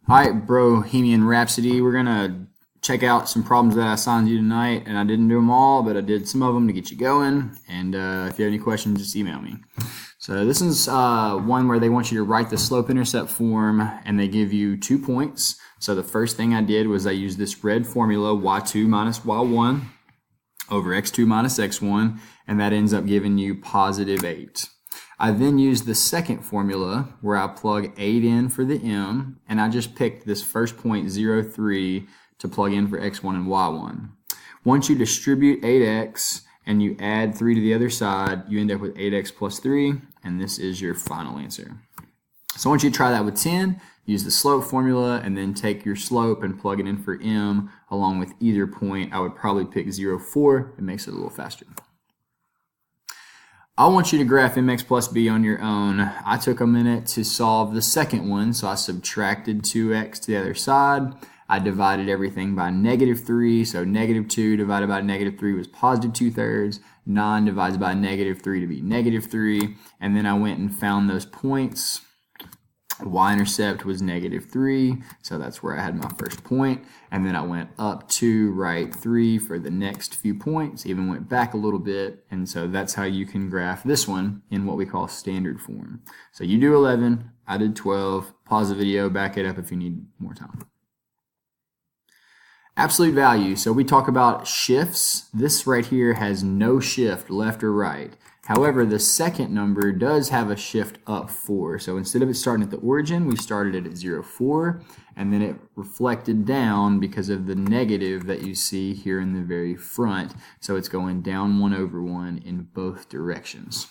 All right, Bohemian Rhapsody, we're going to check out some problems that I assigned you tonight, and I didn't do them all, but I did some of them to get you going, and if you have any questions, just email me. So this is one where they want you to write the slope-intercept form, and they give you 2 points. So the first thing I did was I used this red formula, y2 minus y1 over x2 minus x1, and that ends up giving you positive 8. I then used the second formula where I plug 8 in for the m, and I just picked this first point 0.3 to plug in for x1 and y1. Once you distribute 8x and you add 3 to the other side, you end up with 8x plus 3, and this is your final answer. So I want you to try that with 10, use the slope formula, and then take your slope and plug it in for m along with either point. I would probably pick 0.4, it makes it a little faster. I want you to graph mx plus b on your own. I took a minute to solve the second one, so I subtracted 2x to the other side. I divided everything by -3, so -2 divided by -3 was positive 2/3. 9 divided by -3 to be -3, and then I went and found those points. Y-intercept was -3, so that's where I had my first point, and then I went up 2, right 3 for the next few points, even went back a little bit, and so that's how you can graph this one in what we call standard form. So you do 11, I did 12, pause the video, back it up if you need more time. Absolute value, so we talk about shifts. This right here has no shift left or right. However, the second number does have a shift up 4. So instead of it starting at the origin, we started it at 0.4, and then it reflected down because of the negative that you see here in the very front. So it's going down 1/1 in both directions.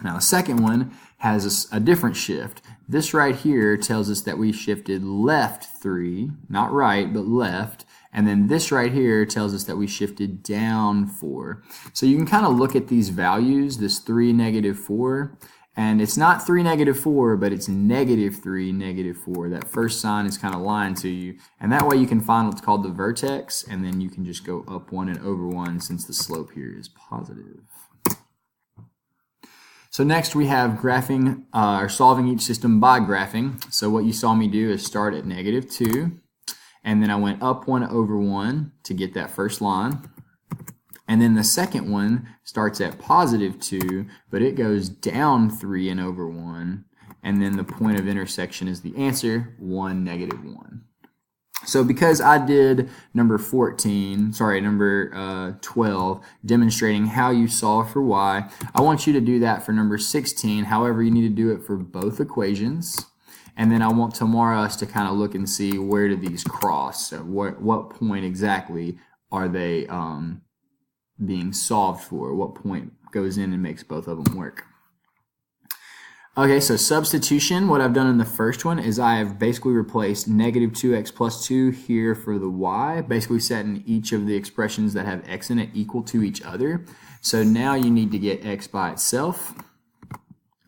Now the second one has a different shift. This right here tells us that we shifted left 3, not right, but left. And then this right here tells us that we shifted down 4. So you can kind of look at these values, this 3, -4, and it's not 3, -4, but it's -3, -4. That first sign is kind of lying to you. And that way you can find what's called the vertex, and then you can just go up 1 and over 1 since the slope here is positive. So next we have graphing, or solving each system by graphing. So what you saw me do is start at -2. And then I went up 1 over 1 to get that first line. And then the second one starts at +2, but it goes down 3 and over 1. And then the point of intersection is the answer, 1, -1. So because I did number 12, demonstrating how you solve for y, I want you to do that for number 16. However, you need to do it for both equations. And then I want tomorrow us to kind of look and see where do these cross. So what point exactly are they being solved for? What point goes in and makes both of them work? Okay, so substitution, what I've done in the first one is I have basically replaced -2x plus 2 here for the y, basically setting each of the expressions that have x in it equal to each other. So now you need to get x by itself.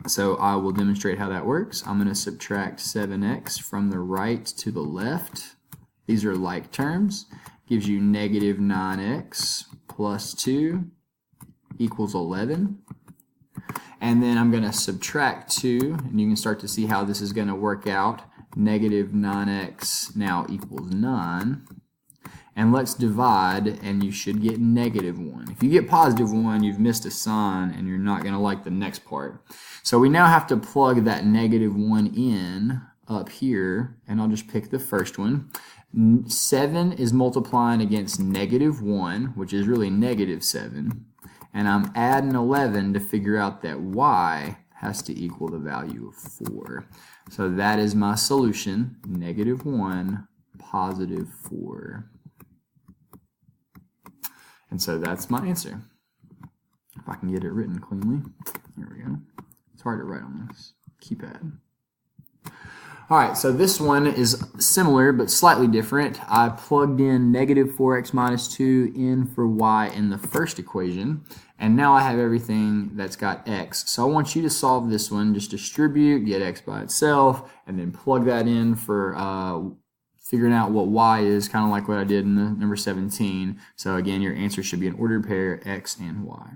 So I will demonstrate how that works. I'm going to subtract 7x from the right to the left. These are like terms. Gives you -9x plus 2 equals 11. And then I'm going to subtract 2, and you can start to see how this is going to work out. -9x now equals 9. And let's divide, and you should get -1. If you get +1, you've missed a sign, and you're not going to like the next part. So we now have to plug that -1 in up here, and I'll just pick the first one. 7 is multiplying against -1, which is really -7. And I'm adding 11 to figure out that y has to equal the value of 4. So that is my solution, -1, +4. And so that's my answer. If I can get it written cleanly. There we go. It's hard to write on this keypad. Alright, so this one is similar but slightly different. I plugged in -4x minus 2 in for y in the first equation, and now I have everything that's got x. So I want you to solve this one. Just distribute, get x by itself, and then plug that in for figuring out what y is, kind of like what I did in the number 17. So again, your answer should be an ordered pair, x and y.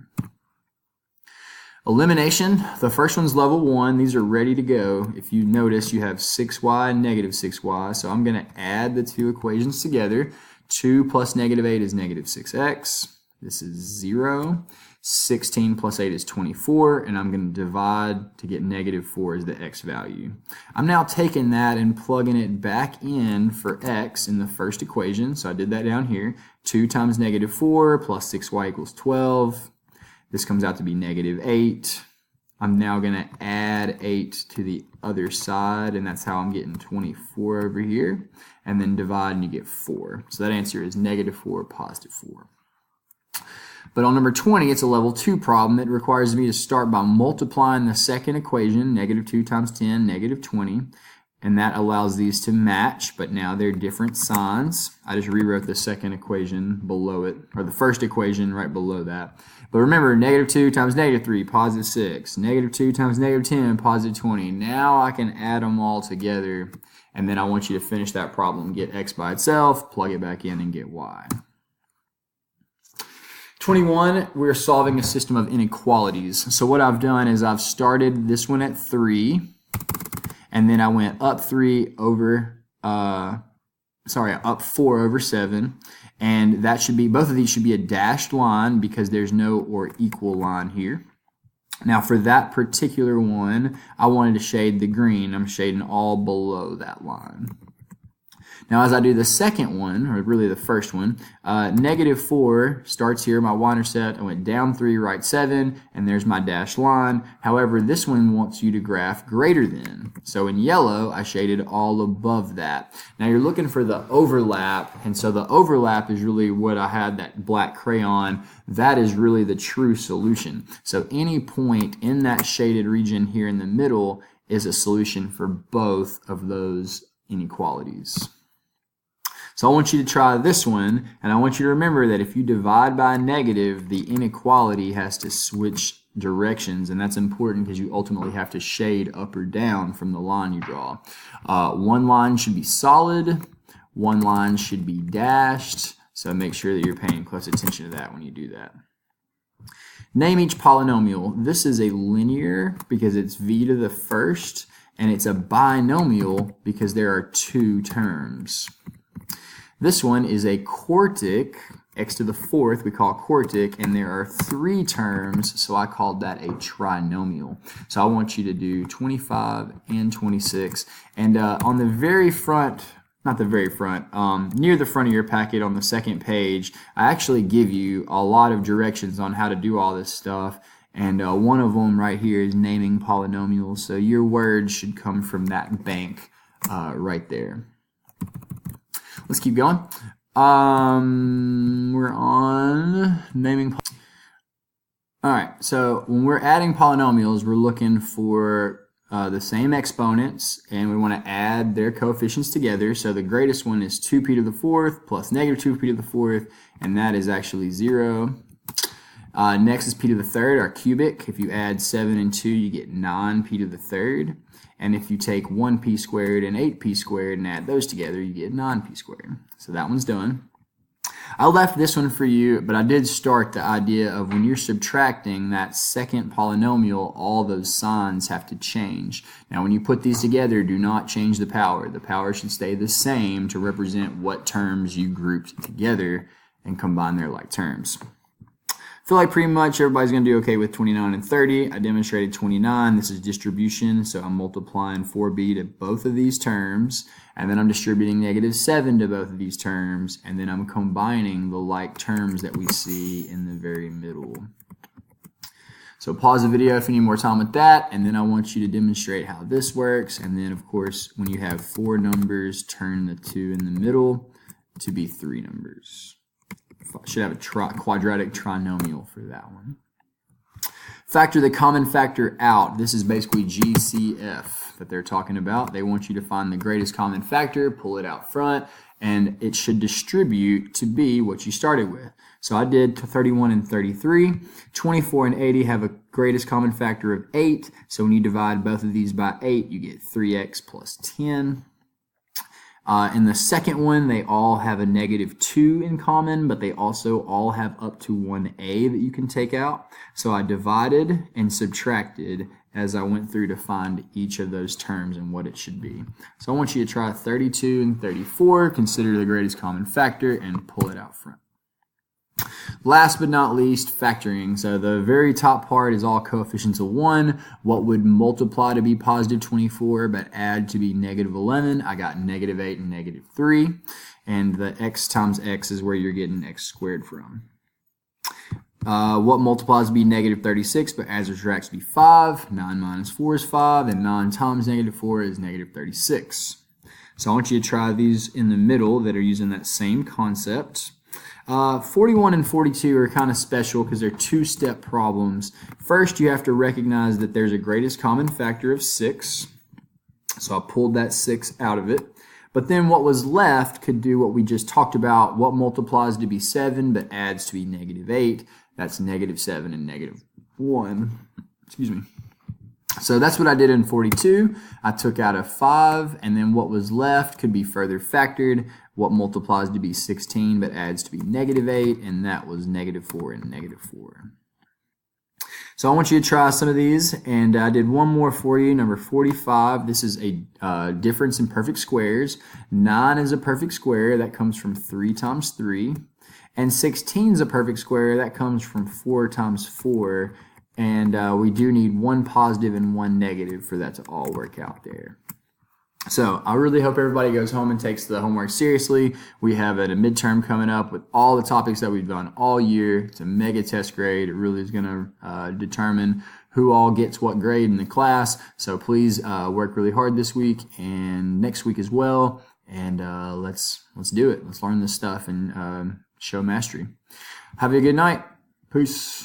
Elimination, the first one's level 1. These are ready to go. If you notice, you have 6y and negative 6y. So I'm going to add the two equations together. 2 plus negative 8 is negative 6x. This is 0. 16 plus 8 is 24. And I'm going to divide to get negative 4 as the x value. I'm now taking that and plugging it back in for x in the first equation. So I did that down here. 2 times negative 4 plus 6y equals 12. This comes out to be negative 8. I'm now going to add 8 to the other side, and that's how I'm getting 24 over here. And then divide, and you get 4. So that answer is negative 4, positive 4. But on number 20, it's a level 2 problem. It requires me to start by multiplying the second equation, negative 2 times 10, negative 20. And that allows these to match, but now they're different signs. I just rewrote the second equation below it, or the first equation right below that. But remember, negative 2 times negative 3, positive 6. Negative 2 times negative 10, positive 20. Now I can add them all together, and then I want you to finish that problem. Get x by itself, plug it back in, and get y. 21, we're solving a system of inequalities. So what I've done is I've started this one at 3, and then I went up 3 over, up 4 over 7. And that should be, both of these should be a dashed line because there's no or equal line here. Now for that particular one, I wanted to shade the green. I'm shading all below that line. Now as I do the second one, or really the first one, negative 4 starts here, my y-intercept. I went down 3, right 7, and there's my dashed line. However, this one wants you to graph greater than. So in yellow, I shaded all above that. Now you're looking for the overlap, and so the overlap is really what I had that black crayon. That is really the true solution. So any point in that shaded region here in the middle is a solution for both of those inequalities. So I want you to try this one, and I want you to remember that if you divide by a negative, the inequality has to switch directions, and that's important because you ultimately have to shade up or down from the line you draw. One line should be solid, one line should be dashed, so make sure that you're paying close attention to that when you do that. Name each polynomial. This is a linear because it's v to the first, and it's a binomial because there are two terms. This one is a quartic, x to the fourth we call quartic, and there are 3 terms, so I called that a trinomial. So I want you to do 25 and 26, and on the very front, not the very front, near the front of your packet on the second page, I actually give you a lot of directions on how to do all this stuff, and one of them right here is naming polynomials, so your words should come from that bank right there. Let's keep going. We're on naming. All right, so when we're adding polynomials, we're looking for the same exponents, and we want to add their coefficients together. So the greatest one is 2p to the fourth plus negative 2p to the fourth, and that is actually 0. Next is p to the third, our cubic. If you add 7 and 2, you get 9p to the third. And if you take 1p squared and 8p squared and add those together, you get 9p squared. So that one's done. I left this one for you, but I did start the idea of when you're subtracting that second polynomial, all those signs have to change. Now when you put these together, do not change the power. The power should stay the same to represent what terms you grouped together and combine their like terms. I feel like pretty much everybody's going to do okay with 29 and 30. I demonstrated 29. This is distribution, so I'm multiplying 4b to both of these terms, and then I'm distributing negative 7 to both of these terms, and then I'm combining the like terms that we see in the very middle. So pause the video if you need more time with that, and then I want you to demonstrate how this works, and then of course when you have 4 numbers, turn the 2 in the middle to be 3 numbers. Should have a quadratic trinomial for that one. Factor the common factor out. This is basically GCF that they're talking about. They want you to find the greatest common factor, pull it out front, and it should distribute to be what you started with. So I did 31 and 33. 24 and 80 have a greatest common factor of 8. So when you divide both of these by 8, you get 3x plus 10. In the second one, they all have a -2 in common, but they also all have up to 1a that you can take out. So I divided and subtracted as I went through to find each of those terms and what it should be. So I want you to try 32 and 34, consider the greatest common factor, and pull it out front. Last but not least, factoring. So the very top part is all coefficients of 1. What would multiply to be positive 24 but add to be negative 11? I got -8 and -3. And the x times x is where you're getting x squared from. What multiplies to be -36 but adds or subtracts to be 5? 9 minus 4 is 5, and 9 times -4 is -36. So I want you to try these in the middle that are using that same concept. 41 and 42 are kind of special because they're two-step problems. First, you have to recognize that there's a greatest common factor of 6. So I pulled that 6 out of it. But then what was left could do what we just talked about. What multiplies to be 7 but adds to be -8? That's -7 and -1. Excuse me. So that's what I did in 42. I took out a 5, and then what was left could be further factored. What multiplies to be 16 but adds to be -8, and that was -4 and -4. So I want you to try some of these, and I did one more for you, number 45. This is a difference in perfect squares. 9 is a perfect square. That comes from 3 times 3. And 16 is a perfect square. That comes from 4 times 4. And we do need one positive and one negative for that to all work out there. So I really hope everybody goes home and takes the homework seriously. We have a midterm coming up with all the topics that we've done all year. It's a mega test grade. It really is going to determine who all gets what grade in the class. So please work really hard this week and next week as well. And let's do it. Let's learn this stuff and show mastery. Have a good night. Peace.